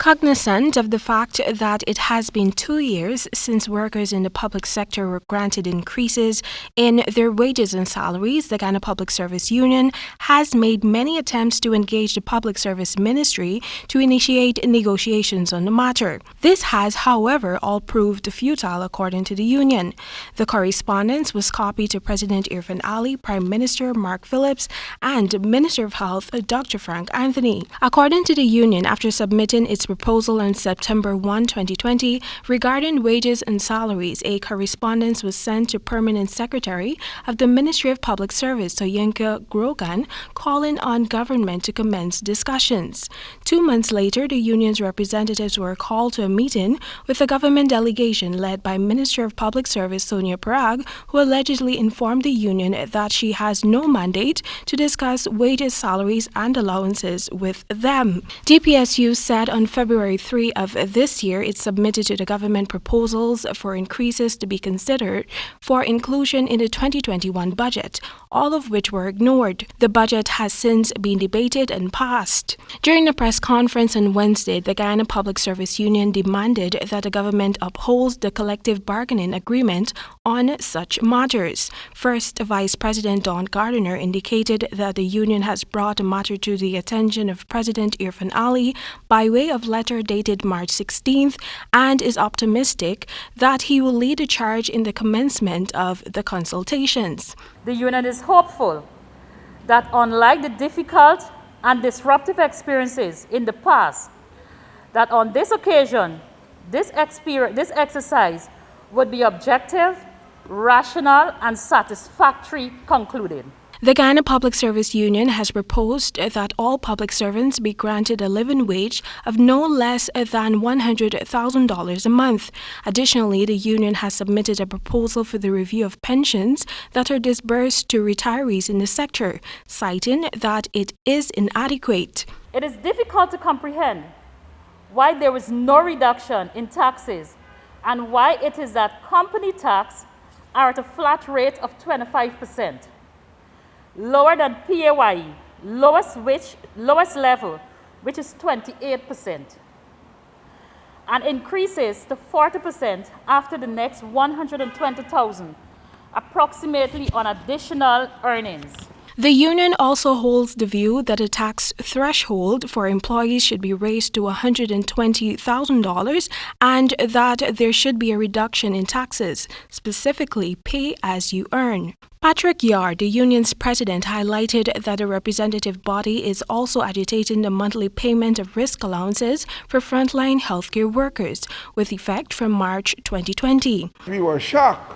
Cognizant of the fact that it has been 2 years since workers in the public sector were granted increases in their wages and salaries, the Guyana Public Service Union has made many attempts to engage the Public Service Ministry to initiate negotiations on the matter. This has, however, all proved futile according to the union. The correspondence was copied to President Irfan Ali, Prime Minister Mark Phillips, and Minister of Health Dr. Frank Anthony. According to the union, after submitting its proposal on September 1, 2020 regarding wages and salaries, a correspondence was sent to Permanent Secretary of the Ministry of Public Service, Temika Rodney, calling on government to commence discussions. 2 months later, the union's representatives were called to a meeting with a government delegation led by Minister of Public Service Sonia Parag, who allegedly informed the union that she has no mandate to discuss wages, salaries, and allowances with them. Gpsu said on February 3 of this year it submitted to the government proposals for increases to be considered for inclusion in the 2021 budget, all of which were ignored. The budget has since been debated and passed. During a press conference on Wednesday, the Guyana Public Service Union demanded that the government upholds the collective bargaining agreement on such matters. First, Vice President Don Gardiner indicated that the union has brought the matter to the attention of President Irfan Ali by way of letter dated March 16th and is optimistic that he will lead the charge in the commencement of the consultations. The union is hopeful that unlike the difficult and disruptive experiences in the past, that on this occasion, this exercise would be objective, rational, and satisfactory concluded. The Guyana Public Service Union has proposed that all public servants be granted a living wage of no less than $100,000 a month. Additionally, the union has submitted a proposal for the review of pensions that are disbursed to retirees in the sector, citing that it is inadequate. It is difficult to comprehend why there is no reduction in taxes and why it is that company tax are at a flat rate of 25%. Lower than PAYE, lowest level, which is 28%, and increases to 40% after the next $120,000, approximately on additional earnings. The union also holds the view that a tax threshold for employees should be raised to $120,000 and that there should be a reduction in taxes, specifically pay as you earn. Patrick Yard, the union's president, highlighted that the representative body is also agitating the monthly payment of risk allowances for frontline healthcare workers, with effect from March 2020. We were shocked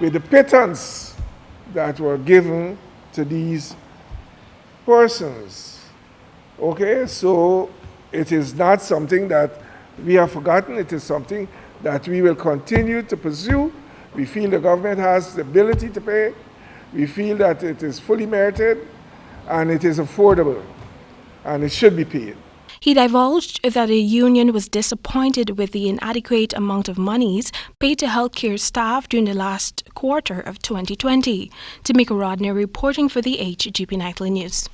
with the pittance that were given to these persons. Okay, so it is not something that we have forgotten. It is something that we will continue to pursue. We feel the government has the ability to pay. We feel that it is fully merited and it is affordable and it should be paid. He divulged that the union was disappointed with the inadequate amount of monies paid to healthcare staff during the last quarter of 2020. Temika Rodney reporting for the HGP Nightly News.